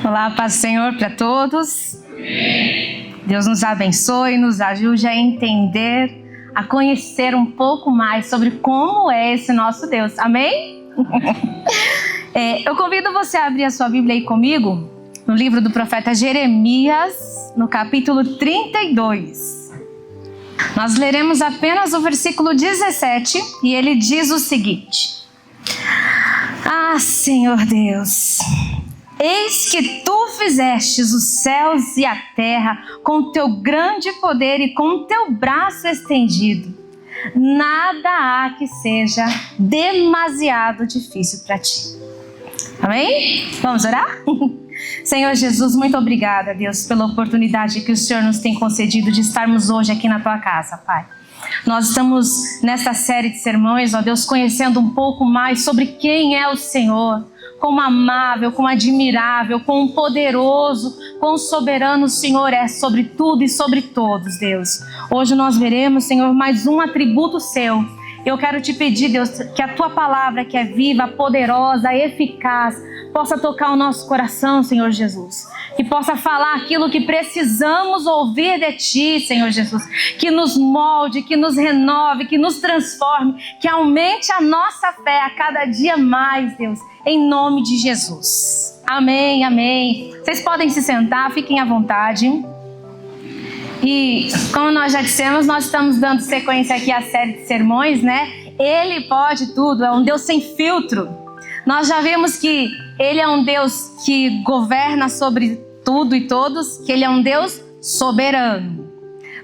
Olá, paz do Senhor para todos. Deus nos abençoe, nos ajude a entender, a conhecer um pouco mais sobre como é esse nosso Deus. Amém? Eu convido você a abrir a sua Bíblia aí comigo, no livro do profeta Jeremias, no capítulo 32. Nós leremos apenas o versículo 17 e ele diz o seguinte: Ah, Senhor Deus, eis que tu fizestes os céus e a terra com teu grande poder e com teu braço estendido. Nada há que seja demasiado difícil para ti. Amém? Vamos orar? Senhor Jesus, muito obrigada, Deus, pela oportunidade que o Senhor nos tem concedido de estarmos hoje aqui na tua casa, Pai. Nós estamos nesta série de sermões, ó Deus, conhecendo um pouco mais sobre quem é o Senhor. Quão amável, quão admirável, quão poderoso, quão soberano o Senhor é sobre tudo e sobre todos, Deus. Hoje nós veremos, Senhor, mais um atributo seu. Eu quero te pedir, Deus, que a tua palavra, que é viva, poderosa, eficaz, possa tocar o nosso coração, Senhor Jesus. Que possa falar aquilo que precisamos ouvir de ti, Senhor Jesus. Que nos molde, que nos renove, que nos transforme, que aumente a nossa fé a cada dia mais, Deus. Em nome de Jesus. Amém, amém. Vocês podem se sentar, fiquem à vontade. E como nós já dissemos, nós estamos dando sequência aqui à série de sermões, né? Ele pode tudo, é um Deus sem filtro. Nós já vimos que Ele é um Deus que governa sobre tudo e todos, que Ele é um Deus soberano.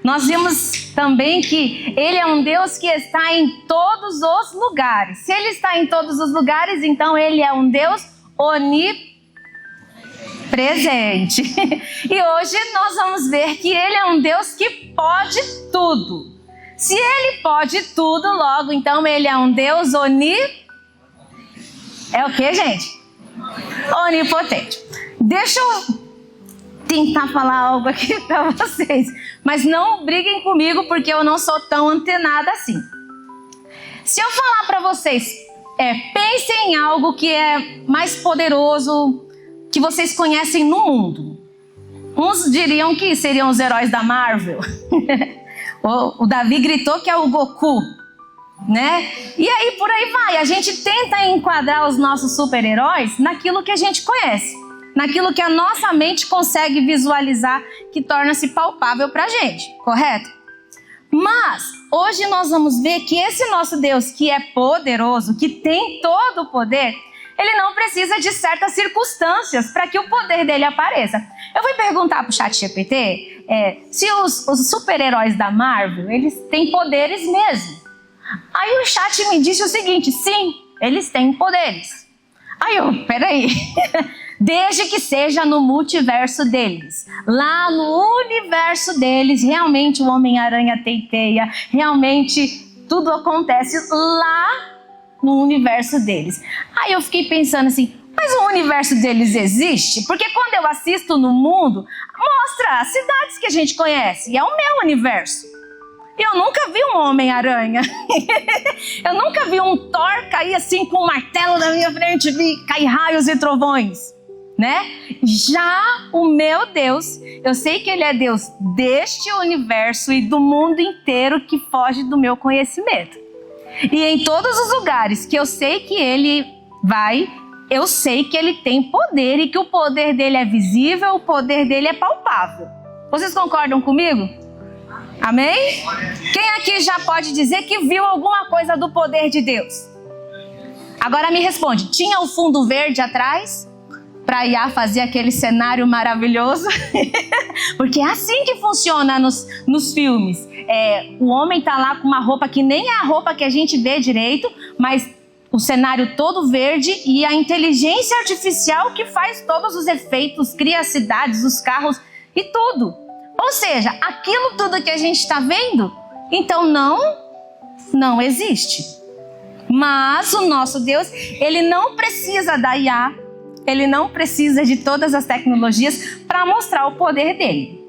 Nós vimos também que Ele é um Deus que está em todos os lugares. Se Ele está em todos os lugares, então Ele é um Deus onipresente. E hoje nós vamos ver que Ele é um Deus que pode tudo. Se Ele pode tudo, logo, então Ele é um Deus É o que, gente? Onipotente. Deixa eu tentar falar algo aqui para vocês, mas não briguem comigo porque eu não sou tão antenada assim. Se eu falar para vocês, pensem em algo que é mais poderoso, que vocês conhecem no mundo. Uns diriam que seriam os heróis da Marvel. O Davi gritou que é o Goku, né? E aí por aí vai, a gente tenta enquadrar os nossos super-heróis naquilo que a gente conhece, naquilo que a nossa mente consegue visualizar, que torna-se palpável para a gente, correto? Mas hoje nós vamos ver que esse nosso Deus, que é poderoso, que tem todo o poder, ele não precisa de certas circunstâncias para que o poder dele apareça. Eu vou perguntar para o ChatGPT se os super-heróis da Marvel, eles têm poderes mesmo. Aí o chat me disse o seguinte: sim, eles têm poderes. Aí eu, peraí, desde que seja no multiverso deles, lá no universo deles, realmente o Homem-Aranha tem teia, realmente tudo acontece lá no universo deles. Aí eu fiquei pensando assim, mas o universo deles existe? Porque quando eu assisto no mundo, mostra as cidades que a gente conhece, e é o meu universo. Eu nunca vi um Homem-Aranha. Eu nunca vi um Thor cair assim com um martelo na minha frente, vi cair raios e trovões, né? Já o meu Deus, eu sei que Ele é Deus deste universo e do mundo inteiro que foge do meu conhecimento. E em todos os lugares que eu sei que Ele vai, eu sei que Ele tem poder e que o poder dele é visível, o poder dele é palpável. Vocês concordam comigo? Amém? Quem aqui já pode dizer que viu alguma coisa do poder de Deus? Agora me responde, tinha o fundo verde atrás? Para Iá fazer aquele cenário maravilhoso? Porque é assim que funciona nos filmes. O homem tá lá com uma roupa que nem é a roupa que a gente vê direito, mas o cenário todo verde e a inteligência artificial que faz todos os efeitos, cria as cidades, os carros e tudo. Ou seja, aquilo tudo que a gente está vendo, então não existe. Mas o nosso Deus, Ele não precisa da IA, Ele não precisa de todas as tecnologias para mostrar o poder dele.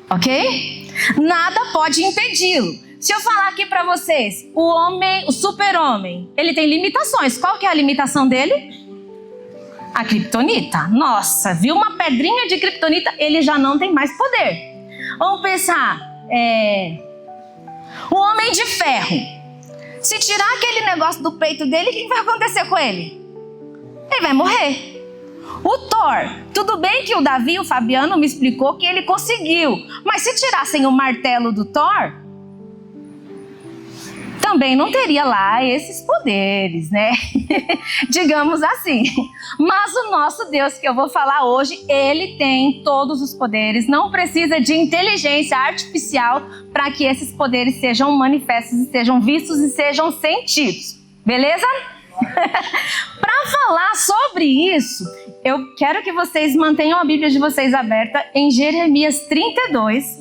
Ok? Nada pode impedi-lo. Se eu falar aqui para vocês, o super-homem, ele tem limitações. Qual que é a limitação dele? A criptonita. Nossa, viu uma pedrinha de criptonita, ele já não tem mais poder. Vamos pensar, o Homem de Ferro. Se tirar aquele negócio do peito dele, o que vai acontecer com ele? Ele vai morrer. O Thor, tudo bem que o Davi, o Fabiano, me explicou que ele conseguiu. Mas se tirassem o martelo do Thor, também não teria lá esses poderes, né? Digamos assim. Mas o nosso Deus, que eu vou falar hoje, ele tem todos os poderes. Não precisa de inteligência artificial para que esses poderes sejam manifestos, e sejam vistos e sejam sentidos. Beleza? Para falar sobre isso, eu quero que vocês mantenham a Bíblia de vocês aberta em Jeremias 32,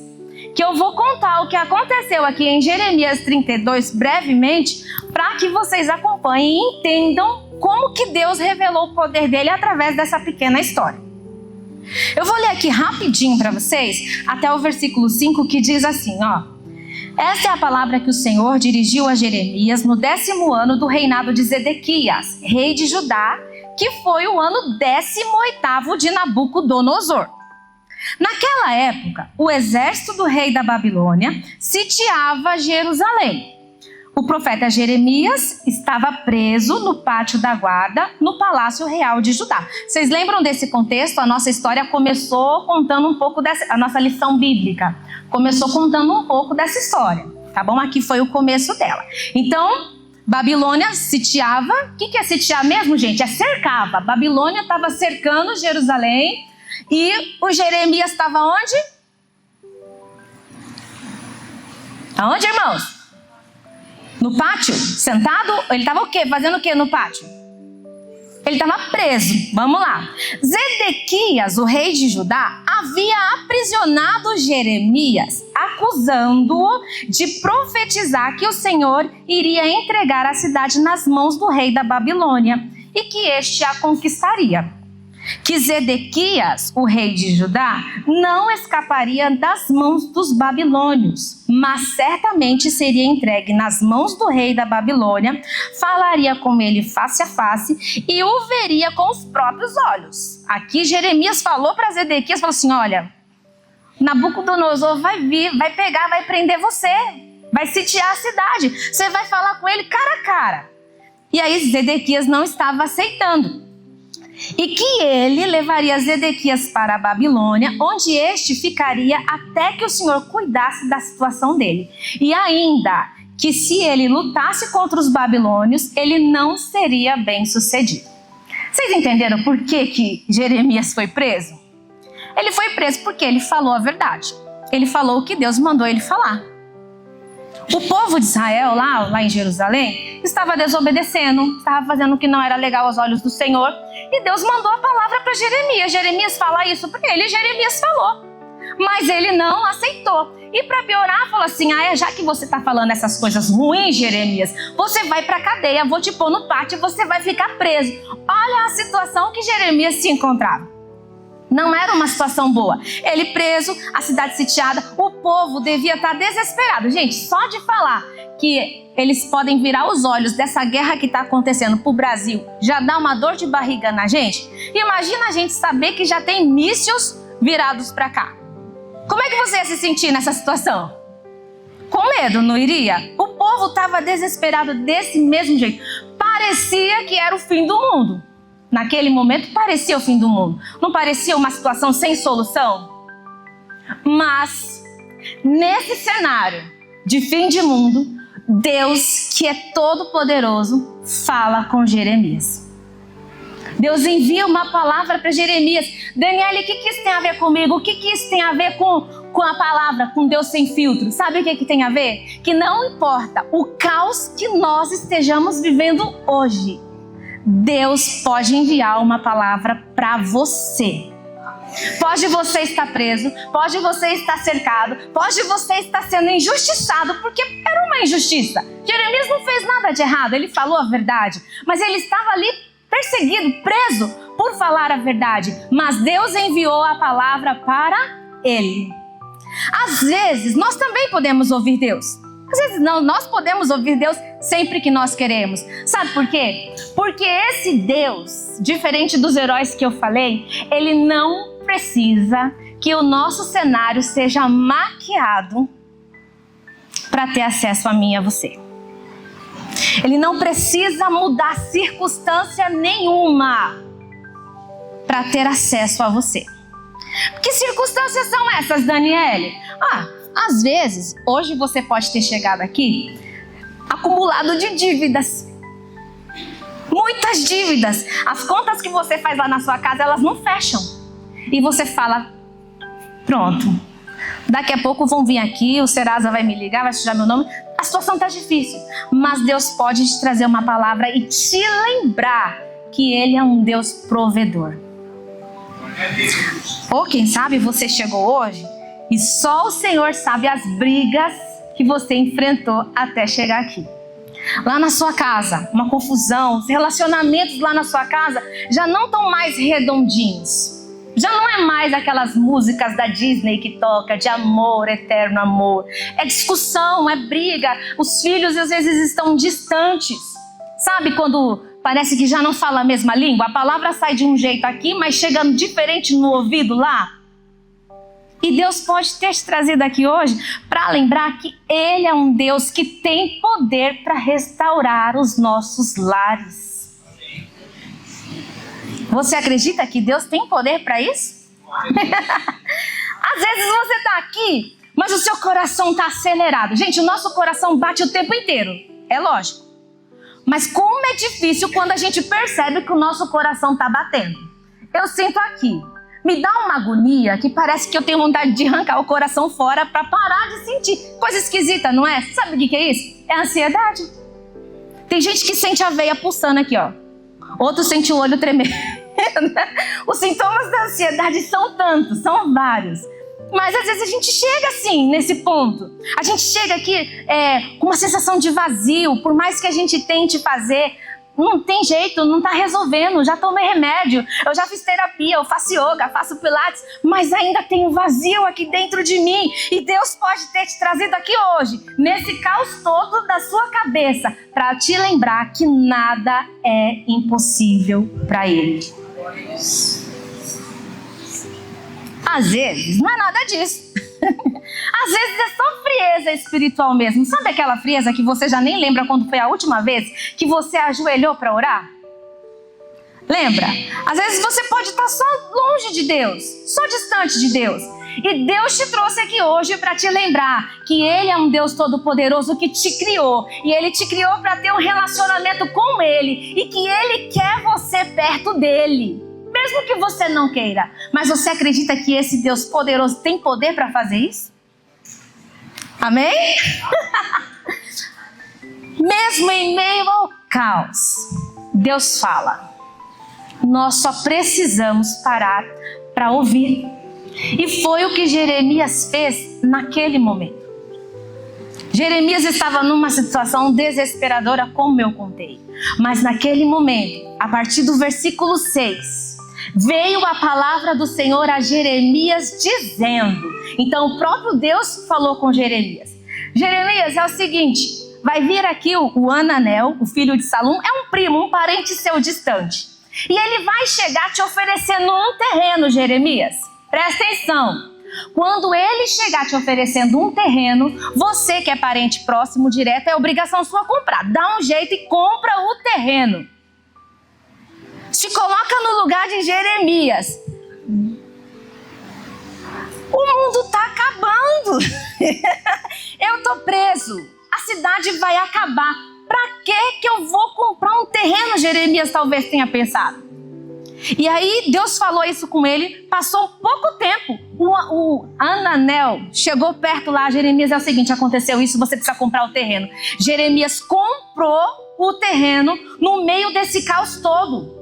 que eu vou contar o que aconteceu aqui em Jeremias 32 brevemente, para que vocês acompanhem e entendam como que Deus revelou o poder dele através dessa pequena história. Eu vou ler aqui rapidinho para vocês, até o versículo 5, que diz assim, ó. Essa é a palavra que o Senhor dirigiu a Jeremias no 10º ano do reinado de Zedequias, rei de Judá, que foi o ano 18º de Nabucodonosor. Naquela época, o exército do rei da Babilônia sitiava Jerusalém. O profeta Jeremias estava preso no pátio da guarda, no palácio real de Judá. Vocês lembram desse contexto? A nossa história começou contando um pouco a nossa lição bíblica. Começou contando um pouco dessa história, tá bom? Aqui foi o começo dela. Então, Babilônia sitiava. O que é sitiar mesmo, gente? É cercava. Babilônia estava cercando Jerusalém e o Jeremias estava onde? Aonde, irmãos? No pátio? Sentado? Ele estava o quê? Fazendo o quê no pátio? Ele estava preso. Vamos lá. Zedequias, o rei de Judá, havia aprisionado Jeremias, acusando-o de profetizar que o Senhor iria entregar a cidade nas mãos do rei da Babilônia e que este a conquistaria. Que Zedequias, o rei de Judá, não escaparia das mãos dos babilônios, mas certamente seria entregue nas mãos do rei da Babilônia, falaria com ele face a face e o veria com os próprios olhos. Aqui Jeremias falou para Zedequias, falou assim, olha, Nabucodonosor vai vir, vai pegar, vai prender você, vai sitiar a cidade, você vai falar com ele cara a cara. E aí Zedequias não estava aceitando. E que ele levaria Zedequias para a Babilônia, onde este ficaria até que o Senhor cuidasse da situação dele. E ainda que se ele lutasse contra os babilônios, ele não seria bem sucedido. Vocês entenderam por que Jeremias foi preso? Ele foi preso porque ele falou a verdade. Ele falou o que Deus mandou ele falar. O povo de Israel, lá em Jerusalém, estava desobedecendo, estava fazendo o que não era legal aos olhos do Senhor. E Deus mandou a palavra para Jeremias. Jeremias fala isso para ele, Jeremias falou. Mas ele não aceitou. E para piorar, falou assim, já que você está falando essas coisas ruins, Jeremias, você vai para a cadeia, vou te pôr no pátio e você vai ficar preso. Olha a situação que Jeremias se encontrava. Não era uma situação boa. Ele preso, a cidade sitiada, o povo devia estar desesperado. Gente, só de falar que eles podem virar os olhos dessa guerra que está acontecendo para o Brasil, já dá uma dor de barriga na gente. Imagina a gente saber que já tem mísseis virados para cá. Como é que você ia se sentir nessa situação? Com medo, não iria? O povo estava desesperado desse mesmo jeito. Parecia que era o fim do mundo. Naquele momento parecia o fim do mundo. Não parecia uma situação sem solução? Mas, nesse cenário de fim de mundo, Deus, que é todo poderoso, fala com Jeremias. Deus envia uma palavra para Jeremias. Daniele, o que isso tem a ver comigo? O que isso tem a ver com a palavra, com Deus sem filtro? Sabe o que tem a ver? Que não importa o caos que nós estejamos vivendo hoje, Deus pode enviar uma palavra para você. Pode você estar preso, pode você estar cercado, pode você estar sendo injustiçado, porque era uma injustiça. Jeremias não fez nada de errado, ele falou a verdade, mas ele estava ali perseguido, preso por falar a verdade. Mas Deus enviou a palavra para ele. Às vezes, nós também podemos ouvir Deus. Às vezes não, nós podemos ouvir Deus sempre que nós queremos. Sabe por quê? Porque esse Deus, diferente dos heróis que eu falei, ele não precisa que o nosso cenário seja maquiado para ter acesso a mim e a você. Ele não precisa mudar circunstância nenhuma para ter acesso a você. Que circunstâncias são essas, Daniele? Às vezes, hoje você pode ter chegado aqui acumulado de dívidas. Muitas dívidas. As contas que você faz lá na sua casa, elas não fecham. E você fala, pronto, daqui a pouco vão vir aqui, o Serasa vai me ligar, vai sujar meu nome. A situação está difícil. Mas Deus pode te trazer uma palavra e te lembrar que Ele é um Deus provedor. Ou quem sabe você chegou hoje e só o Senhor sabe as brigas que você enfrentou até chegar aqui. Lá na sua casa, uma confusão, os relacionamentos lá na sua casa já não estão mais redondinhos. Já não é mais aquelas músicas da Disney que toca de amor, eterno amor. É discussão, é briga. Os filhos às vezes estão distantes. Sabe quando parece que já não fala a mesma língua? A palavra sai de um jeito aqui, mas chegando diferente no ouvido lá. E Deus pode ter te trazido aqui hoje para lembrar que Ele é um Deus que tem poder para restaurar os nossos lares. Você acredita que Deus tem poder para isso? Às vezes você está aqui, mas o seu coração está acelerado. Gente, o nosso coração bate o tempo inteiro, é lógico. Mas como é difícil quando a gente percebe que o nosso coração está batendo. Eu sinto aqui, me dá uma agonia que parece que eu tenho vontade de arrancar o coração fora para parar de sentir. Coisa esquisita, não é? Sabe o que é isso? É ansiedade. Tem gente que sente a veia pulsando aqui, ó. Outro sente o olho tremer. Os sintomas da ansiedade são tantos, são vários. Mas às vezes a gente chega assim, nesse ponto. A gente chega aqui com uma sensação de vazio. Por mais que a gente tente fazer, não tem jeito, não está resolvendo. Já tomei remédio, eu já fiz terapia, eu faço yoga, faço pilates, mas ainda tem um vazio aqui dentro de mim. E Deus pode ter te trazido aqui hoje, nesse caos todo da sua cabeça, para te lembrar que nada é impossível para Ele. Às vezes não é nada disso. Às vezes é só frieza espiritual mesmo. Sabe aquela frieza que você já nem lembra quando foi a última vez que você ajoelhou para orar? Lembra? Às vezes você pode estar só longe de Deus, só distante de Deus. E Deus te trouxe aqui hoje para te lembrar que Ele é um Deus todo-poderoso que te criou. E Ele te criou para ter um relacionamento com Ele. E que Ele quer você perto dEle. Mesmo que você não queira. Mas você acredita que esse Deus poderoso tem poder para fazer isso? Amém? Mesmo em meio ao caos, Deus fala. Nós só precisamos parar para ouvir. E foi o que Jeremias fez naquele momento. Jeremias estava numa situação desesperadora, como eu contei. Mas naquele momento, a partir do versículo 6, veio a palavra do Senhor a Jeremias dizendo. Então o próprio Deus falou com Jeremias. Jeremias, é o seguinte, vai vir aqui o Ananel, o filho de Salum, é um primo, um parente seu distante. E ele vai chegar te oferecendo um terreno, Jeremias. Presta atenção. Quando ele chegar te oferecendo um terreno, você que é parente próximo, direto, é obrigação sua comprar. Dá um jeito e compra o terreno. Se coloca no lugar de Jeremias. O mundo está acabando. Eu estou preso. A cidade vai acabar. Para que eu vou comprar um terreno? Jeremias talvez tenha pensado. E aí Deus falou isso com ele. Passou pouco tempo. O Ananel chegou perto lá. Jeremias, é o seguinte, aconteceu isso, você precisa comprar o terreno. Jeremias comprou o terreno no meio desse caos todo.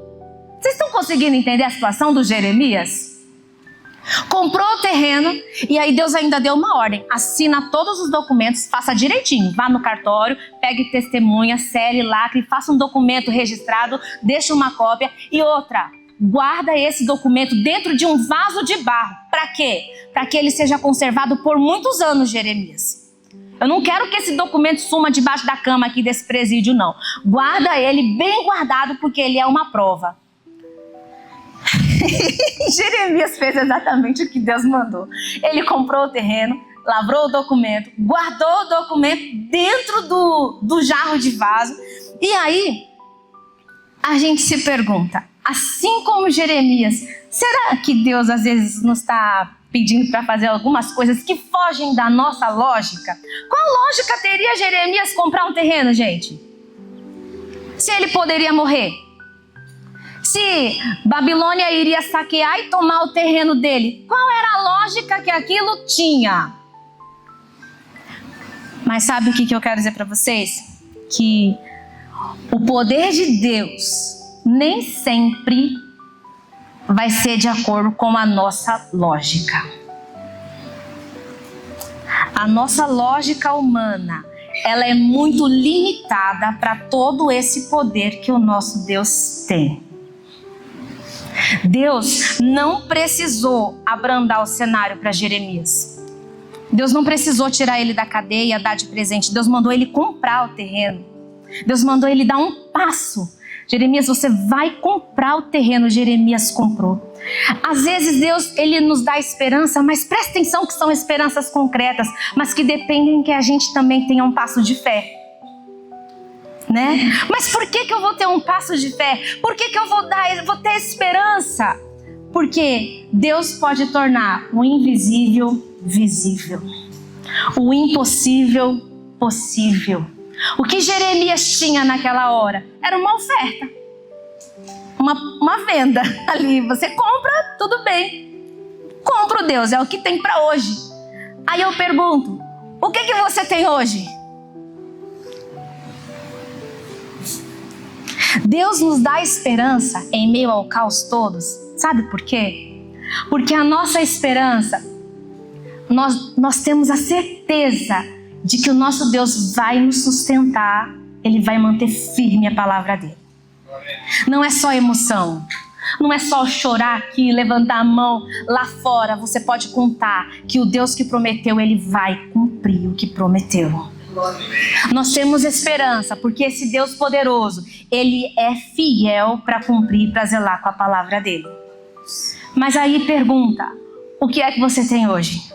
Vocês estão conseguindo entender a situação do Jeremias? Comprou o terreno e aí Deus ainda deu uma ordem. Assina todos os documentos, faça direitinho. Vá no cartório, pegue testemunha, sele, lacre, faça um documento registrado, deixe uma cópia. E outra, guarda esse documento dentro de um vaso de barro. Para quê? Para que ele seja conservado por muitos anos, Jeremias. Eu não quero que esse documento suma debaixo da cama aqui desse presídio, não. Guarda ele bem guardado, porque ele é uma prova. Jeremias fez exatamente o que Deus mandou. Ele comprou o terreno, lavrou o documento, guardou o documento dentro do jarro de vaso. E aí, a gente se pergunta, assim como Jeremias, será que Deus às vezes nos está pedindo para fazer algumas coisas que fogem da nossa lógica? Qual lógica teria Jeremias comprar um terreno, gente? Se ele poderia morrer? Se Babilônia iria saquear e tomar o terreno dele? Qual era a lógica que aquilo tinha? Mas sabe o que eu quero dizer para vocês? Que o poder de Deus nem sempre vai ser de acordo com a nossa lógica. A nossa lógica humana, ela é muito limitada para todo esse poder que o nosso Deus tem. Deus não precisou abrandar o cenário para Jeremias. Deus não precisou tirar ele da cadeia, dar de presente. Deus mandou ele comprar o terreno. Deus mandou ele dar um passo. Jeremias, você vai comprar o terreno. Jeremias comprou. Às vezes Deus, ele nos dá esperança, mas presta atenção que são esperanças concretas, mas que dependem que a gente também tenha um passo de fé. Né? Mas por que eu vou ter um passo de fé? Por que eu vou ter esperança? Porque Deus pode tornar o invisível visível, o impossível possível. O que Jeremias tinha naquela hora era uma oferta, uma venda ali. Você compra, tudo bem. Compra, Deus, é o que tem para hoje. Aí eu pergunto, o que você tem hoje? Deus nos dá esperança em meio ao caos todos. Sabe por quê? Porque a nossa esperança, nós temos a certeza de que o nosso Deus vai nos sustentar, Ele vai manter firme a palavra dele. Não é só emoção, não é só chorar aqui, levantar a mão. Lá fora você pode contar que o Deus que prometeu, Ele vai cumprir o que prometeu. Nós temos esperança, porque esse Deus poderoso, Ele é fiel para cumprir, para zelar com a palavra dele. Mas aí pergunta, o que é que você tem hoje?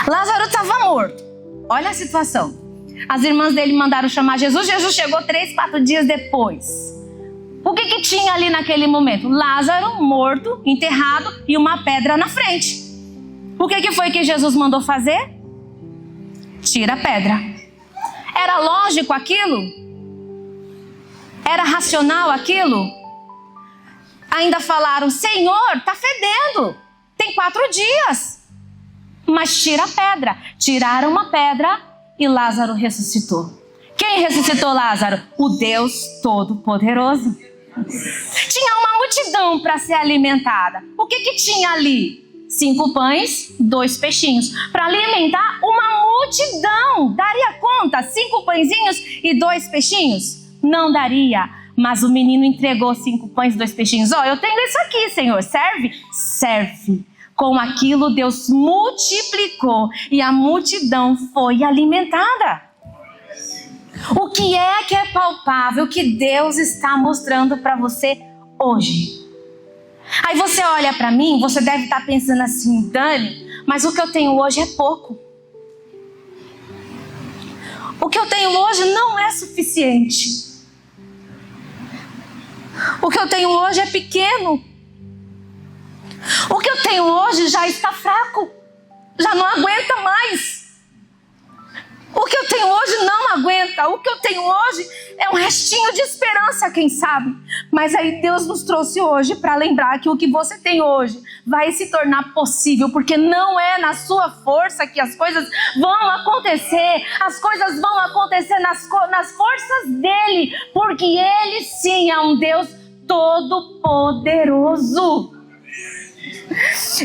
Lázaro estava morto. Olha a situação. As irmãs dele mandaram chamar Jesus. Jesus chegou 3-4 dias depois. O que tinha ali naquele momento? Lázaro morto, enterrado e uma pedra na frente. O que foi que Jesus mandou fazer? Tira a pedra. Era lógico aquilo? Era racional aquilo? Ainda falaram, Senhor, está fedendo. Tem 4 dias. Mas tira a pedra. Tiraram uma pedra e Lázaro ressuscitou. Quem ressuscitou Lázaro? O Deus Todo-Poderoso. Tinha uma multidão para ser alimentada. O que tinha ali? 5 pães, 2 peixinhos. Para alimentar uma multidão. Daria conta? 5 pãezinhos e 2 peixinhos? Não daria. Mas o menino entregou 5 pães e 2 peixinhos. Eu tenho isso aqui, Senhor. Serve? Serve. Com aquilo Deus multiplicou e a multidão foi alimentada. O que é palpável que Deus está mostrando para você hoje? Aí você olha para mim, você deve estar pensando assim, Dani, mas o que eu tenho hoje é pouco. O que eu tenho hoje não é suficiente. O que eu tenho hoje é pequeno. O que eu tenho hoje já está fraco, já não aguenta mais. O que eu tenho hoje não aguenta. O que eu tenho hoje é um restinho de esperança, quem sabe. Mas aí Deus nos trouxe hoje para lembrar que o que você tem hoje vai se tornar possível, porque não é na sua força que as coisas vão acontecer. As coisas vão acontecer nas forças dele, porque ele sim é um Deus todo-poderoso.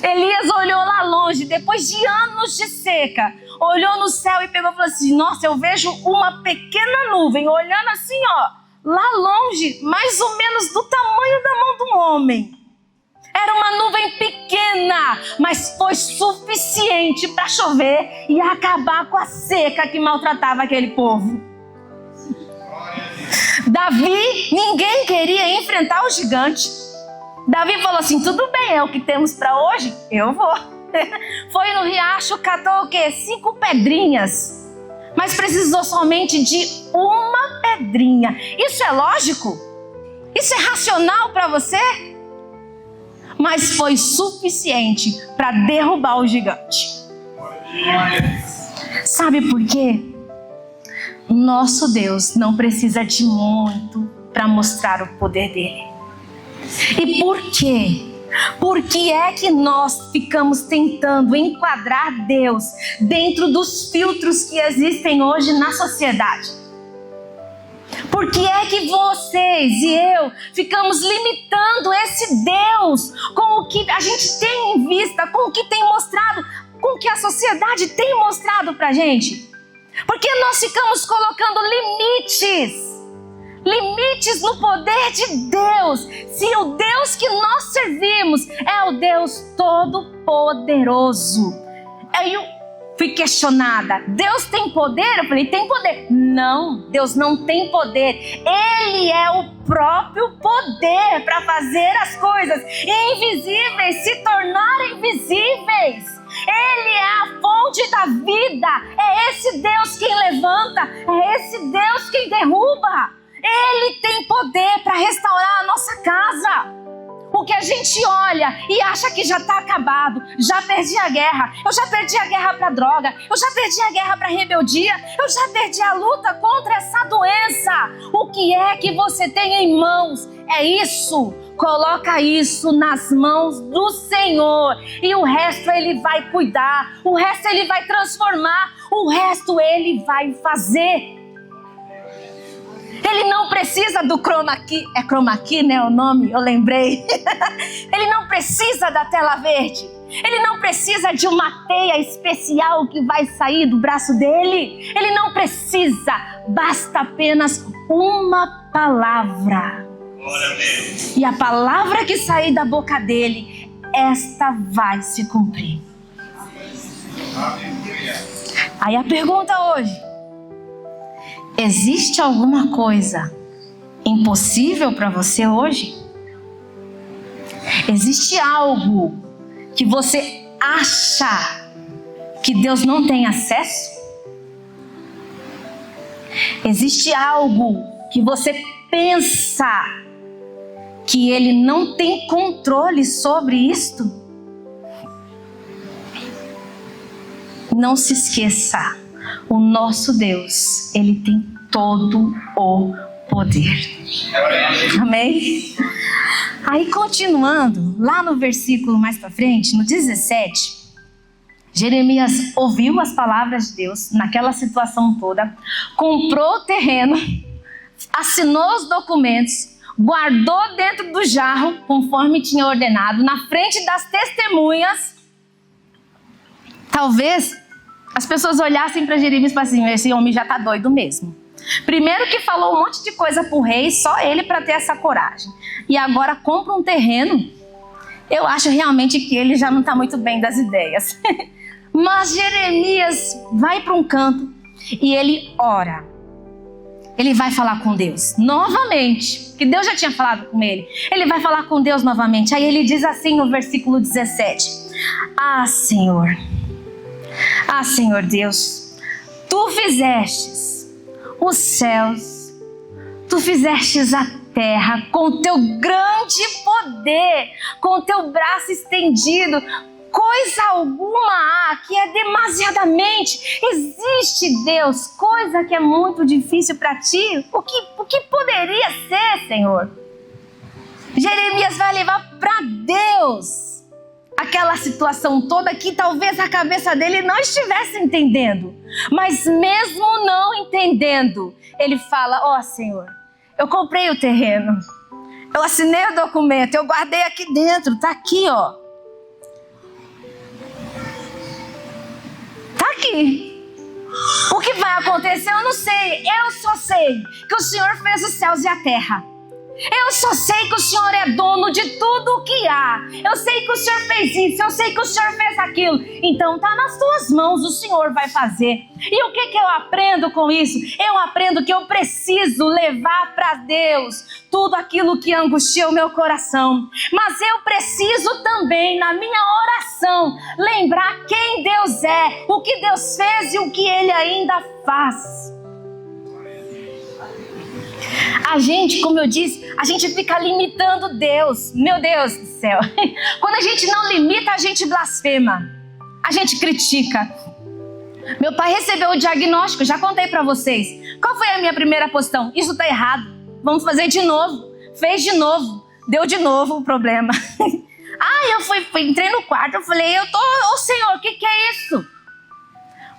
Elias olhou lá longe, depois de anos de seca, olhou no céu e pegou e falou assim, nossa, eu vejo uma pequena nuvem, olhando assim, lá longe, mais ou menos do tamanho da mão de um homem. Era uma nuvem pequena, matar, mas foi suficiente para chover e acabar com a seca que maltratava aquele povo. Davi, ninguém queria enfrentar o gigante. Davi falou assim: tudo bem, é o que temos para hoje, eu vou. Foi no riacho, catou o quê? 5 pedrinhas. Mas precisou somente de uma pedrinha. Isso é lógico? Isso é racional para você? Mas foi suficiente para derrubar o gigante. Sabe por quê? Nosso Deus não precisa de muito para mostrar o poder dele. E por quê? Por que é que nós ficamos tentando enquadrar Deus dentro dos filtros que existem hoje na sociedade? Por que é que vocês e eu ficamos limitando esse Deus com o que a gente tem em vista, com o que tem mostrado, com o que a sociedade tem mostrado pra gente? Porque nós ficamos colocando limites no poder de Deus, se o Deus que nós servimos é o Deus Todo-Poderoso. Aí eu fui questionada: Deus tem poder? Eu falei: tem poder. Não, Deus não tem poder. Ele é o próprio poder para fazer as coisas invisíveis se tornarem visíveis. Ele é a fonte da vida. É esse Deus quem levanta, é esse Deus quem derruba. Ele tem poder para restaurar a nossa casa. O que a gente olha e acha que já está acabado, já perdi a guerra, eu já perdi a guerra para droga, eu já perdi a guerra para rebeldia, eu já perdi a luta contra essa doença. O que é que você tem em mãos? É isso. Coloca isso nas mãos do Senhor e o resto Ele vai cuidar, o resto Ele vai transformar, o resto Ele vai fazer. Ele não precisa do chroma key, é chroma key, né, o nome, eu lembrei. Ele não precisa da tela verde. Ele não precisa de uma teia especial que vai sair do braço dele. Ele não precisa, basta apenas uma palavra. E a palavra que sair da boca dele, esta vai se cumprir. Aí a pergunta hoje: existe alguma coisa impossível para você hoje? Existe algo que você acha que Deus não tem acesso? Existe algo que você pensa que Ele não tem controle sobre isto? Não se esqueça, o nosso Deus, Ele tem todo o poder. Amém? Aí continuando, lá no versículo mais para frente, no 17, Jeremias ouviu as palavras de Deus naquela situação toda, comprou o terreno, assinou os documentos, guardou dentro do jarro, conforme tinha ordenado, na frente das testemunhas. Talvez as pessoas olhassem para Jeremias e falassem assim: esse homem já está doido mesmo. Primeiro que falou um monte de coisa para o rei, só ele para ter essa coragem. E agora compra um terreno. Eu acho realmente que ele já não está muito bem das ideias. Mas Jeremias vai para um canto e ele ora. Ele vai falar com Deus novamente, que Deus já tinha falado com ele. Ele vai falar com Deus novamente. Aí ele diz assim no versículo 17: Ah, Senhor Deus, Tu fizestes os céus, Tu fizestes a terra com Teu grande poder, com Teu braço estendido. Coisa alguma há que é demasiadamente. Existe, Deus, coisa que é muito difícil para Ti? O que poderia ser, Senhor? Jeremias vai levar para Deus aquela situação toda que talvez a cabeça dele não estivesse entendendo. Mas mesmo não entendendo, ele fala: ó, Senhor, eu comprei o terreno, eu assinei o documento, eu guardei aqui dentro, tá aqui, ó. Tá aqui. O que vai acontecer eu não sei, eu só sei que o Senhor fez os céus e a terra. Eu só sei que o Senhor é dono de tudo o que há. Eu sei que o Senhor fez isso, eu sei que o Senhor fez aquilo. Então está nas tuas mãos, o Senhor vai fazer. E o que eu aprendo com isso? Eu aprendo que eu preciso levar para Deus tudo aquilo que angustia o meu coração. Mas eu preciso também, na minha oração, lembrar quem Deus é, o que Deus fez e o que Ele ainda faz. A gente, como eu disse, a gente fica limitando Deus. Meu Deus do céu. Quando a gente não limita, a gente blasfema. A gente critica. Meu pai recebeu o diagnóstico, já contei pra vocês. Qual foi a minha primeira posição? Isso tá errado. Vamos fazer de novo. Fez de novo. Deu de novo o problema. Entrei no quarto, eu falei, ô Senhor, o que é isso?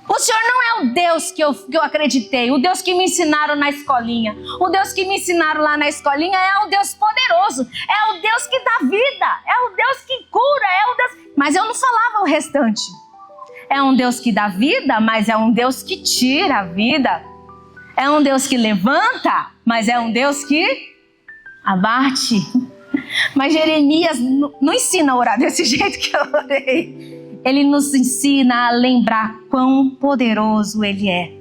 O Senhor não é o Deus que eu acreditei, o Deus que me ensinaram na escolinha. O Deus que me ensinaram lá na escolinha é o Deus poderoso, é o Deus que dá vida, é o Deus que cura, é o Deus... Mas eu não falava o restante. É um Deus que dá vida, mas é um Deus que tira a vida. É um Deus que levanta, mas é um Deus que abate. Mas Jeremias não ensina a orar desse jeito que eu orei. Ele nos ensina a lembrar quão poderoso Ele é.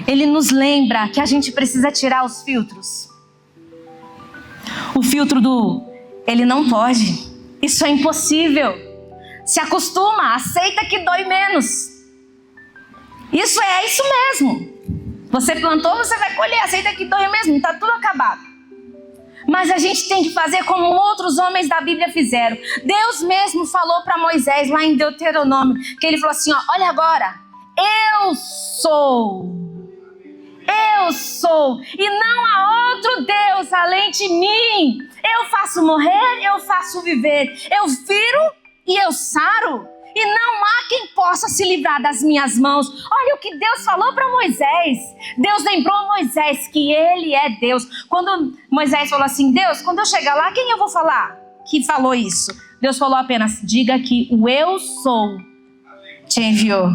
Ele nos lembra que a gente precisa tirar os filtros. O filtro do Ele não pode. Isso é impossível. Se acostuma, aceita que dói menos. Isso mesmo. Você plantou, você vai colher, aceita que dói mesmo, está tudo acabado. Mas a gente tem que fazer como outros homens da Bíblia fizeram. Deus mesmo falou para Moisés lá em Deuteronômio, que ele falou assim, olha agora, eu sou, e não há outro Deus além de mim. Eu faço morrer, eu faço viver, eu firo e eu saro. E não há quem possa se livrar das minhas mãos. Olha o que Deus falou para Moisés. Deus lembrou Moisés que Ele é Deus. Quando Moisés falou assim, Deus, quando eu chegar lá, quem eu vou falar que falou isso? Deus falou apenas, diga que o eu sou te enviou.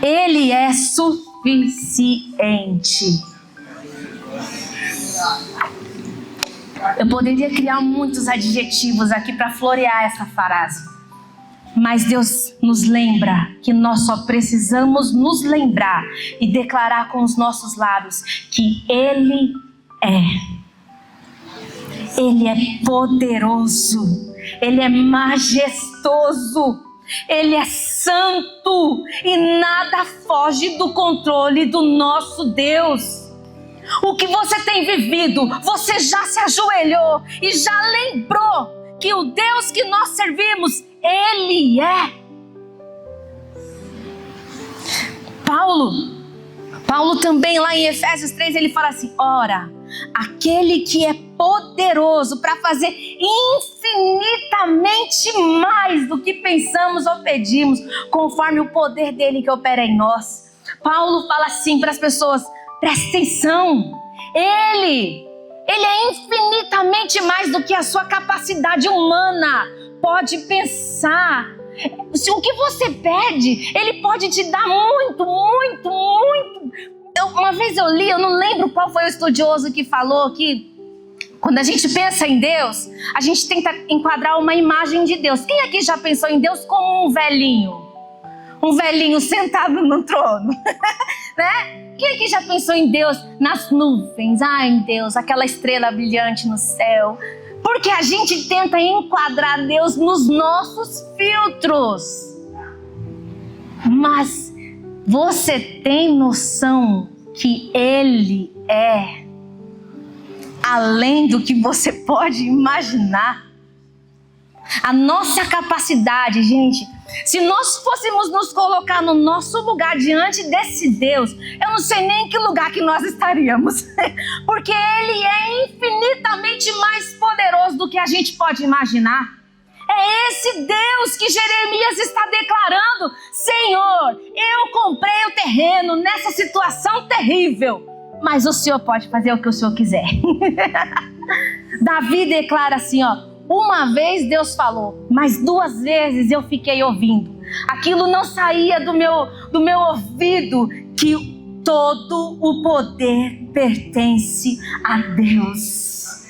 Ele é suficiente. Eu poderia criar muitos adjetivos aqui para florear essa frase. Mas Deus nos lembra que nós só precisamos nos lembrar e declarar com os nossos lábios que Ele é. Ele é poderoso, Ele é majestoso, Ele é santo e nada foge do controle do nosso Deus. O que você tem vivido, você já se ajoelhou e já lembrou que o Deus que nós servimos, Ele é. Paulo também lá em Efésios 3, ele fala assim, ora, aquele que é poderoso para fazer infinitamente mais do que pensamos ou pedimos, conforme o poder dele que opera em nós. Paulo fala assim para as pessoas, presta atenção, Ele é infinitamente mais do que a sua capacidade humana pode pensar. Se o que você pede, Ele pode te dar muito, muito, muito. Uma vez eu li, eu não lembro qual foi o estudioso que falou que quando a gente pensa em Deus, a gente tenta enquadrar uma imagem de Deus. Quem aqui já pensou em Deus como um velhinho? Um velhinho sentado no trono, né? Quem aqui já pensou em Deus nas nuvens? Ai, Deus, aquela estrela brilhante no céu. Porque a gente tenta enquadrar Deus nos nossos filtros. Mas você tem noção que Ele é além do que você pode imaginar? A nossa capacidade, gente, se nós fôssemos nos colocar no nosso lugar diante desse Deus, eu não sei nem em que lugar que nós estaríamos, porque Ele é infinitamente mais poderoso do que a gente pode imaginar. É esse Deus que Jeremias está declarando, Senhor, eu comprei o terreno nessa situação terrível, mas o Senhor pode fazer o que o Senhor quiser. Davi declara assim, uma vez Deus falou, mas 2 vezes eu fiquei ouvindo. Aquilo não saía do meu ouvido que todo o poder pertence a Deus.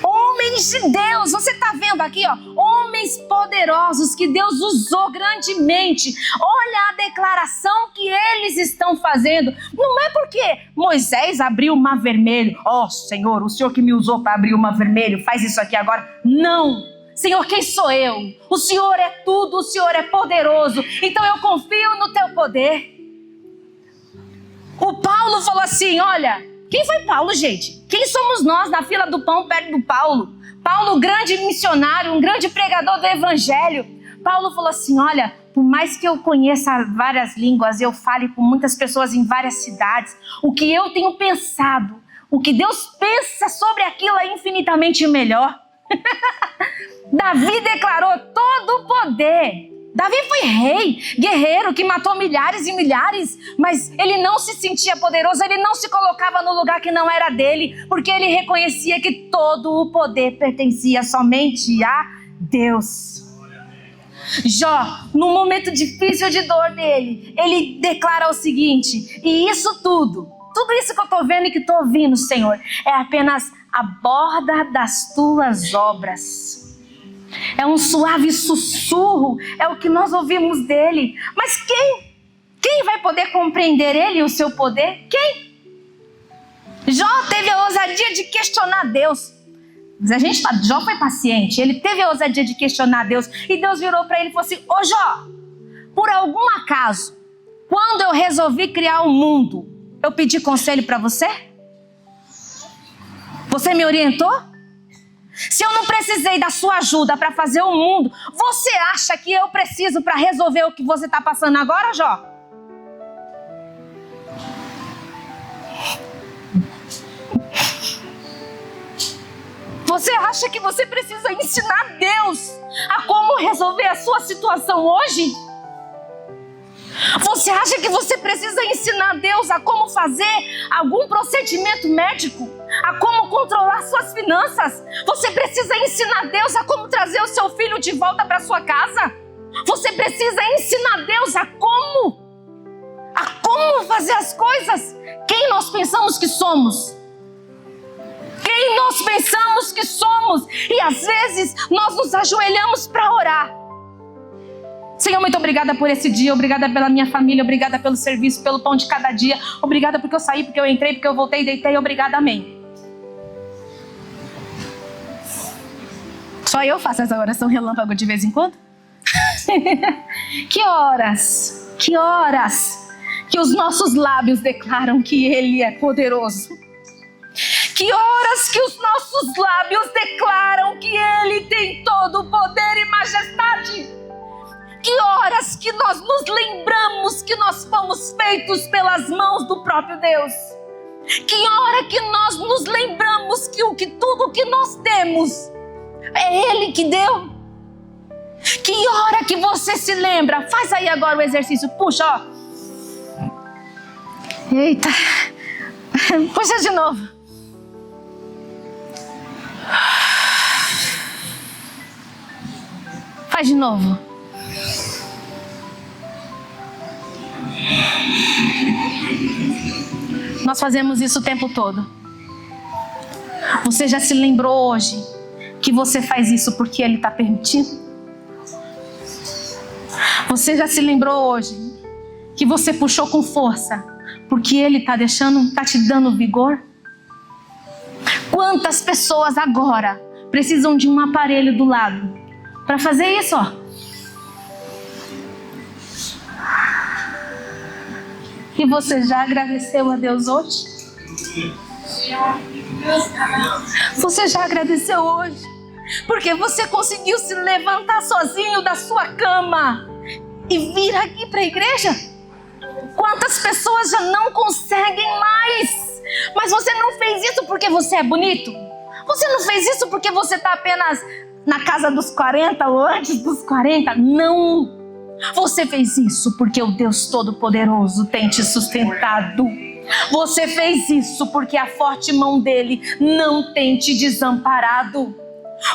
Homens de Deus, você está vendo aqui, ó, homens poderosos que Deus usou grandemente. Olha a declaração que eles estão fazendo. Não é porque Moisés abriu o mar vermelho. Ó, Senhor, o Senhor que me usou para abrir o mar vermelho, faz isso aqui agora. Não. Senhor, quem sou eu? O Senhor é tudo, o Senhor é poderoso. Então eu confio no teu poder. O Paulo falou assim, olha, quem foi Paulo, gente? Quem somos nós na fila do pão perto do Paulo? Paulo, grande missionário, um grande pregador do evangelho. Paulo falou assim, olha, por mais que eu conheça várias línguas, eu fale com muitas pessoas em várias cidades, o que eu tenho pensado, o que Deus pensa sobre aquilo é infinitamente melhor. Davi declarou todo o poder. Davi foi rei, guerreiro, que matou milhares e milhares, mas ele não se sentia poderoso, ele não se colocava no lugar que não era dele, porque ele reconhecia que todo o poder pertencia somente a Deus. Jó, no momento difícil de dor dele, ele declara o seguinte, e isso tudo isso que eu estou vendo e que estou ouvindo, Senhor, é apenas a borda das tuas obras. É um suave sussurro, é o que nós ouvimos dele. Mas quem vai poder compreender ele e o seu poder? Quem? Jó teve a ousadia de questionar Deus. Jó foi paciente, ele teve a ousadia de questionar Deus. E Deus virou para ele e falou assim, ô Jó, por algum acaso, quando eu resolvi criar o mundo, eu pedi conselho para você? Você me orientou? Se eu não precisei da sua ajuda para fazer o mundo, você acha que eu preciso para resolver o que você está passando agora, Jó? Você acha que você precisa ensinar Deus a como resolver a sua situação hoje? Você acha que você precisa ensinar Deus a como fazer algum procedimento médico? A como controlar suas finanças? Você precisa ensinar Deus a como trazer o seu filho de volta para sua casa? Você precisa ensinar Deus a como fazer as coisas? Quem nós pensamos que somos? Quem nós pensamos que somos? E às vezes nós nos ajoelhamos para orar. Senhor, muito obrigada por esse dia, obrigada pela minha família, obrigada pelo serviço, pelo pão de cada dia, obrigada porque eu saí, porque eu entrei, porque eu voltei, deitei, obrigada, amém. Só eu faço essa oração relâmpago de vez em quando? Que horas que os nossos lábios declaram que Ele é poderoso. Que horas que os nossos lábios declaram que Ele tem todo o poder e majestade. Que horas que nós nos lembramos que nós fomos feitos pelas mãos do próprio Deus. Que hora que nós nos lembramos que tudo que nós temos é Ele que deu. Que hora que você se lembra? Faz aí agora o exercício. Puxa, ó. Eita. Puxa de novo. Faz de novo. Nós fazemos isso o tempo todo. Você já se lembrou hoje que você faz isso porque Ele está permitindo? Você já se lembrou hoje que você puxou com força porque Ele está te dando vigor? Quantas pessoas agora precisam de um aparelho do lado para fazer isso, ó? E você já agradeceu a Deus hoje? Você já agradeceu hoje? Porque você conseguiu se levantar sozinho da sua cama e vir aqui para a igreja? Quantas pessoas já não conseguem mais? Mas você não fez isso porque você é bonito? Você não fez isso porque você está apenas na casa dos 40 ou antes dos 40? Não! Você fez isso porque o Deus Todo-Poderoso tem te sustentado. Você fez isso porque a forte mão dele não tem te desamparado.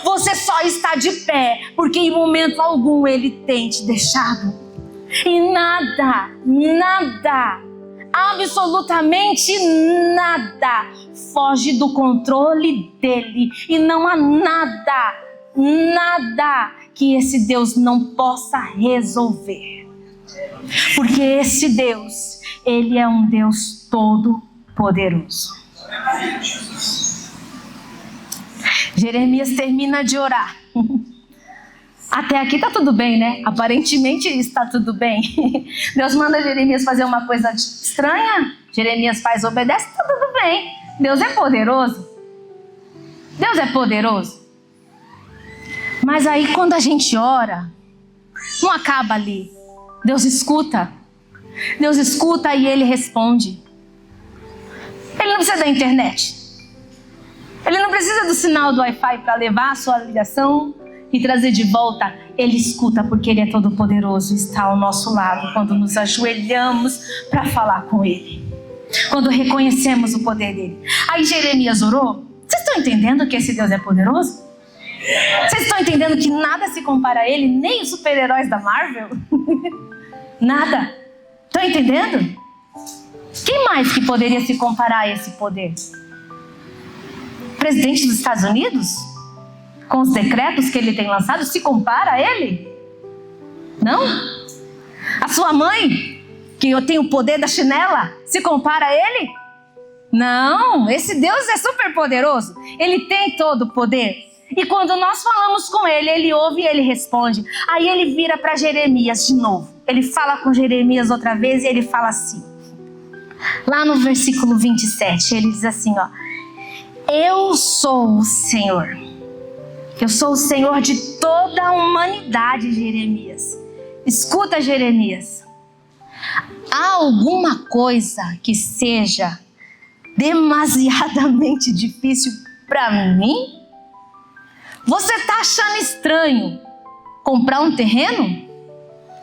Você só está de pé porque em momento algum ele tem te deixado. E nada Absolutamente nada foge do controle dele. E não há nada que esse Deus não possa resolver. Porque esse Deus, ele é um Deus todo-poderoso. Jeremias termina de orar. Até aqui está tudo bem, né? Aparentemente está tudo bem. Deus manda Jeremias fazer uma coisa estranha. Jeremias faz, obedece, está tudo bem. Deus é poderoso. Deus é poderoso. Mas aí quando a gente ora, não acaba ali. Deus escuta. Deus escuta e ele responde. Ele não precisa da internet. Ele não precisa do sinal do Wi-Fi para levar a sua ligação e trazer de volta. Ele escuta porque ele é todo poderoso, está ao nosso lado quando nos ajoelhamos para falar com ele, quando reconhecemos o poder dele. Aí Jeremias orou. Vocês estão entendendo que esse Deus é poderoso? Vocês estão entendendo que nada se compara a ele, nem os super-heróis da Marvel? Nada. Estão entendendo? Quem mais que poderia se comparar a esse poder? O presidente dos Estados Unidos? Com os decretos que ele tem lançado, se compara a ele? Não? A sua mãe, que eu tenho o poder da chinela, se compara a ele? Não, esse Deus é super poderoso. Ele tem todo o poder. E quando nós falamos com ele, ele ouve e ele responde. Aí ele vira para Jeremias de novo. Ele fala com Jeremias outra vez e ele fala assim. Lá no versículo 27, ele diz assim, ó. Eu sou o Senhor. Eu sou o Senhor de toda a humanidade, Jeremias. Escuta, Jeremias. Há alguma coisa que seja demasiadamente difícil para mim? Você está achando estranho comprar um terreno?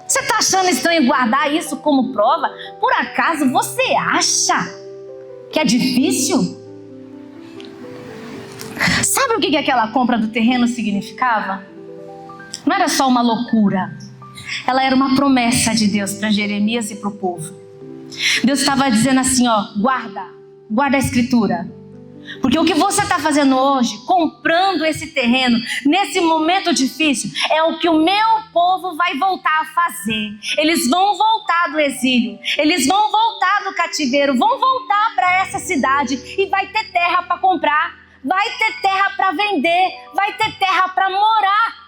Você está achando estranho guardar isso como prova? Por acaso você acha que é difícil? Sabe o que aquela compra do terreno significava? Não era só uma loucura. Ela era uma promessa de Deus para Jeremias e para o povo. Deus estava dizendo assim, ó, guarda a escritura. Porque o que você está fazendo hoje, comprando esse terreno, nesse momento difícil, é o que o meu povo vai voltar a fazer. Eles vão voltar do exílio, eles vão voltar do cativeiro, vão voltar para essa cidade e vai ter terra para comprar, vai ter terra para vender, vai ter terra para morar.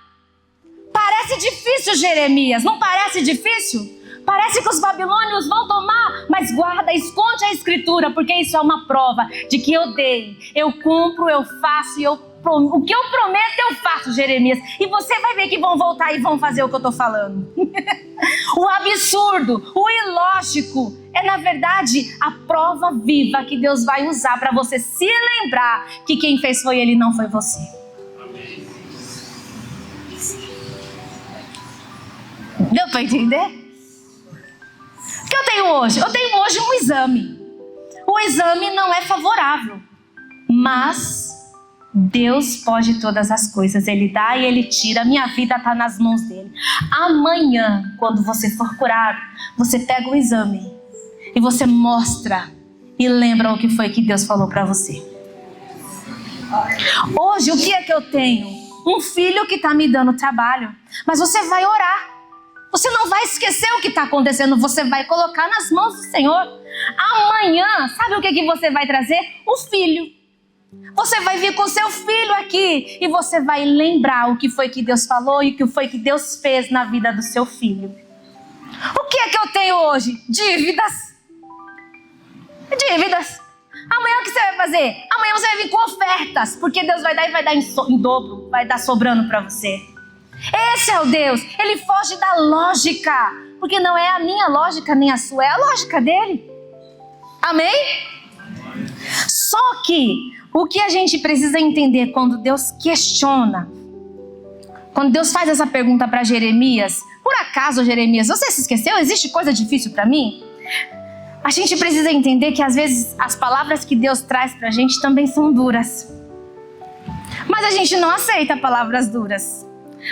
Parece difícil, Jeremias, não parece difícil? Parece que os babilônios vão tomar, mas guarda, esconde a escritura, porque isso é uma prova de que eu dei, eu cumpro, eu faço, o que eu prometo eu faço, Jeremias. E você vai ver que vão voltar e vão fazer o que eu estou falando. O absurdo, o ilógico, é na verdade a prova viva que Deus vai usar para você se lembrar que quem fez foi Ele, não foi você. Deu para entender? O que eu tenho hoje? Eu tenho hoje um exame. O exame não é favorável, mas Deus pode todas as coisas. Ele dá e Ele tira. A minha vida está nas mãos dEle. Amanhã, quando você for curado, você pega o exame e você mostra e lembra o que foi que Deus falou para você. Hoje, o que é que eu tenho? Um filho que está me dando trabalho, mas você vai orar. Você não vai esquecer o que está acontecendo, você vai colocar nas mãos do Senhor. Amanhã, sabe o que você vai trazer? O filho. Você vai vir com seu filho aqui e você vai lembrar o que foi que Deus falou e o que foi que Deus fez na vida do seu filho. O que é que eu tenho hoje? Dívidas. Dívidas. Amanhã o que você vai fazer? Amanhã você vai vir com ofertas, porque Deus vai dar e vai dar em dobro, vai dar sobrando para você. Esse é o Deus. Ele foge da lógica, porque não é a minha lógica nem a sua, é a lógica dele. Amém? Só que o que a gente precisa entender quando Deus questiona, quando Deus faz essa pergunta para Jeremias, por acaso, Jeremias, você se esqueceu? Existe coisa difícil para mim? A gente precisa entender que às vezes as palavras que Deus traz para a gente também são duras. Mas a gente não aceita palavras duras.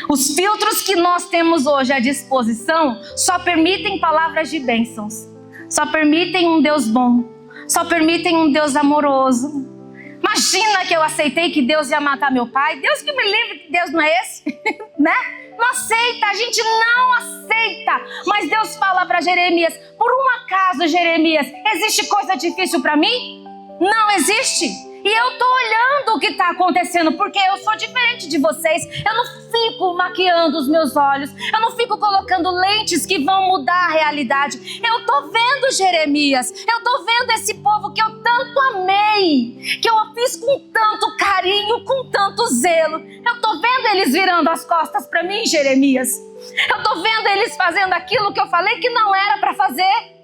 Os filtros que nós temos hoje à disposição só permitem palavras de bênçãos. só permitem um Deus bom, só permitem um Deus amoroso. Imagina que eu aceitei que Deus ia matar meu pai. Deus que me livre, que Deus não é esse, né? Não aceita, a gente não aceita. Mas Deus fala para Jeremias: por um acaso, Jeremias, existe coisa difícil para mim? Não existe. E eu tô olhando o que está acontecendo, porque eu sou diferente de vocês. Eu não fico maquiando os meus olhos, eu não fico colocando lentes que vão mudar a realidade. Eu tô vendo, Jeremias, eu tô vendo esse povo que eu tanto amei, que eu fiz com tanto carinho, com tanto zelo. Eu tô vendo eles virando as costas para mim, Jeremias. Eu tô vendo eles fazendo aquilo que eu falei que não era para fazer.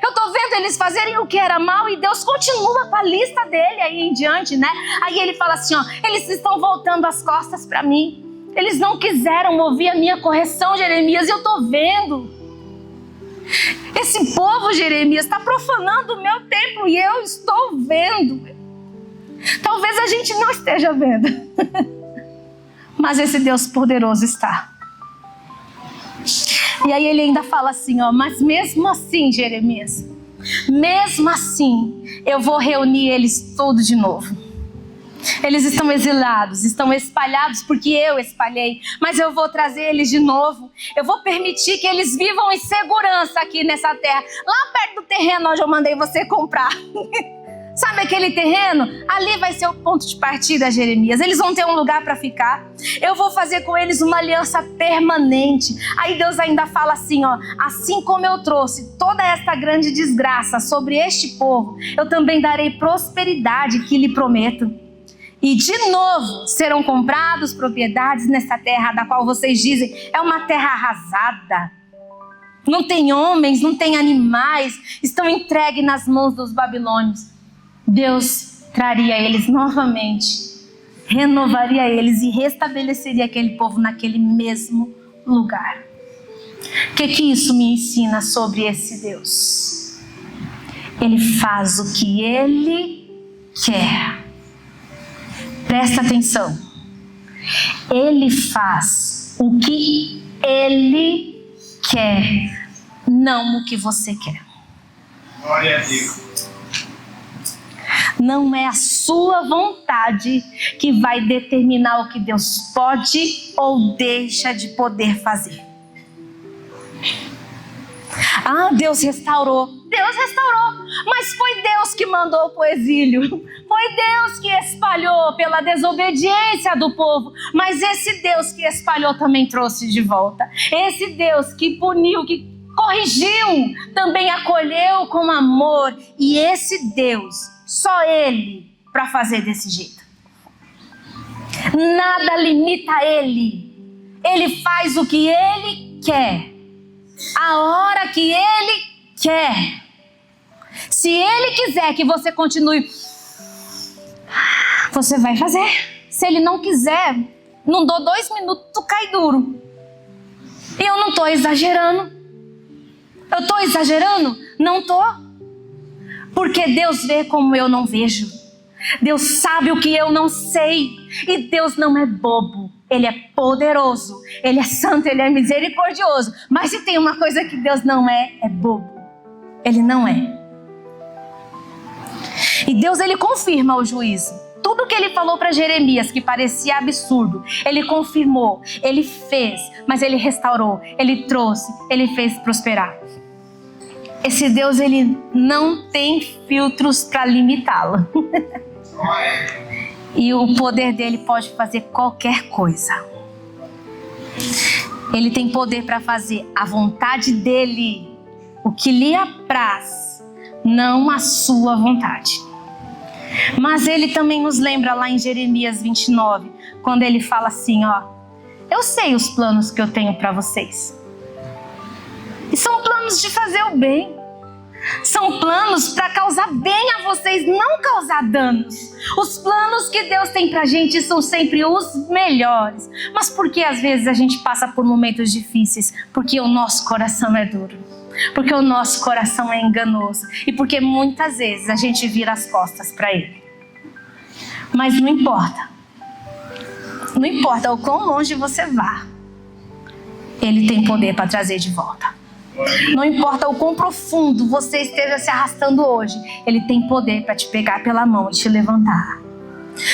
Eu tô vendo eles fazerem o que era mal, e Deus continua com a lista dele aí em diante, né? Aí ele fala assim, ó: eles estão voltando as costas para mim. Eles não quiseram ouvir a minha correção, Jeremias, e eu tô vendo. Esse povo, Jeremias, está profanando o meu templo, e eu estou vendo. Talvez a gente não esteja vendo, mas esse Deus poderoso está. E aí ele ainda fala assim, ó: mas mesmo assim, Jeremias, mesmo assim, eu vou reunir eles todos de novo. Eles estão exilados, estão espalhados porque eu espalhei, mas eu vou trazer eles de novo. Eu vou permitir que eles vivam em segurança aqui nessa terra, lá perto do terreno onde eu mandei você comprar. Sabe aquele terreno? Ali vai ser o ponto de partida, Jeremias. Eles vão ter um lugar para ficar. Eu vou fazer com eles uma aliança permanente. Aí Deus ainda fala assim, ó: assim como eu trouxe toda esta grande desgraça sobre este povo, eu também darei prosperidade que lhe prometo. E de novo serão comprados propriedades nessa terra da qual vocês dizem: é uma terra arrasada. Não tem homens, não tem animais, estão entregues nas mãos dos babilônios. Deus traria eles novamente, renovaria eles e restabeleceria aquele povo naquele mesmo lugar. O que isso me ensina sobre esse Deus? Ele faz o que Ele quer. Presta atenção. Ele faz o que Ele quer, não o que você quer. Glória a Deus. Não é a sua vontade que vai determinar o que Deus pode ou deixa de poder fazer. Ah, Deus restaurou. Deus restaurou, mas foi Deus que mandou para o exílio. Foi Deus que espalhou pela desobediência do povo. Mas esse Deus que espalhou também trouxe de volta. Esse Deus que puniu, que corrigiu, também acolheu com amor. E esse Deus, só Ele para fazer desse jeito. Nada limita Ele. Ele faz o que Ele quer, a hora que Ele quer. Se Ele quiser que você continue, você vai fazer. Se Ele não quiser, não dou 2 minutos, tu cai duro. E eu não estou exagerando. Eu estou exagerando? Não estou. Porque Deus vê como eu não vejo. Deus sabe o que eu não sei. E Deus não é bobo. Ele é poderoso. Ele é santo, Ele é misericordioso. Mas se tem uma coisa que Deus não é, é bobo. Ele não é. E Deus, Ele confirma o juízo. Tudo que Ele falou para Jeremias, que parecia absurdo, Ele confirmou, Ele fez, mas Ele restaurou, Ele trouxe, Ele fez prosperar. Esse Deus, Ele não tem filtros para limitá-lo. E o poder dele pode fazer qualquer coisa. Ele tem poder para fazer a vontade dele, o que lhe apraz, não a sua vontade. Mas ele também nos lembra lá em Jeremias 29, quando ele fala assim, ó: eu sei os planos que eu tenho para vocês. E são planos de fazer o bem. São planos para causar bem a vocês, não causar danos. Os planos que Deus tem pra gente são sempre os melhores. Mas por que às vezes a gente passa por momentos difíceis? Porque o nosso coração é duro. Porque o nosso coração é enganoso. E porque muitas vezes a gente vira as costas para Ele. Mas não importa. Não importa o quão longe você vá. Ele tem poder para trazer de volta. Não importa o quão profundo você esteja se arrastando hoje, Ele tem poder para te pegar pela mão e te levantar.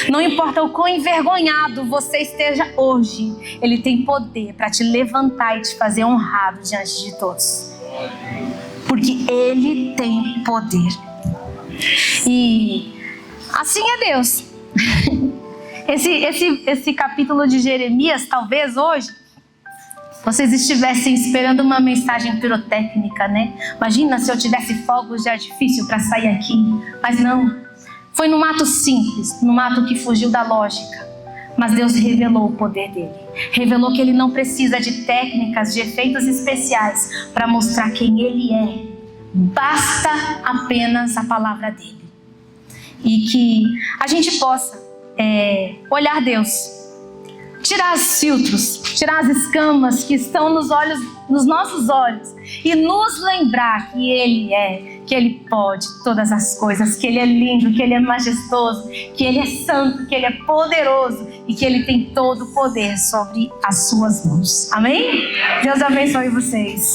Não importa o quão envergonhado você esteja hoje, Ele tem poder para te levantar e te fazer honrado diante de todos. Porque Ele tem poder. E assim é Deus. Esse capítulo de Jeremias, talvez hoje vocês estivessem esperando uma mensagem pirotécnica, né? Imagina se eu tivesse fogos de artifício para sair aqui. Mas não. Foi num ato simples, num ato que fugiu da lógica. Mas Deus revelou o poder dele. Revelou que ele não precisa de técnicas, de efeitos especiais para mostrar quem ele é. Basta apenas a palavra dele. E que a gente possa olhar Deus, tirar os filtros, tirar as escamas que estão nos nossos olhos e nos lembrar que Ele é, que Ele pode todas as coisas, que Ele é lindo, que Ele é majestoso, que Ele é santo, que Ele é poderoso e que Ele tem todo o poder sobre as suas mãos. Amém? Deus abençoe vocês.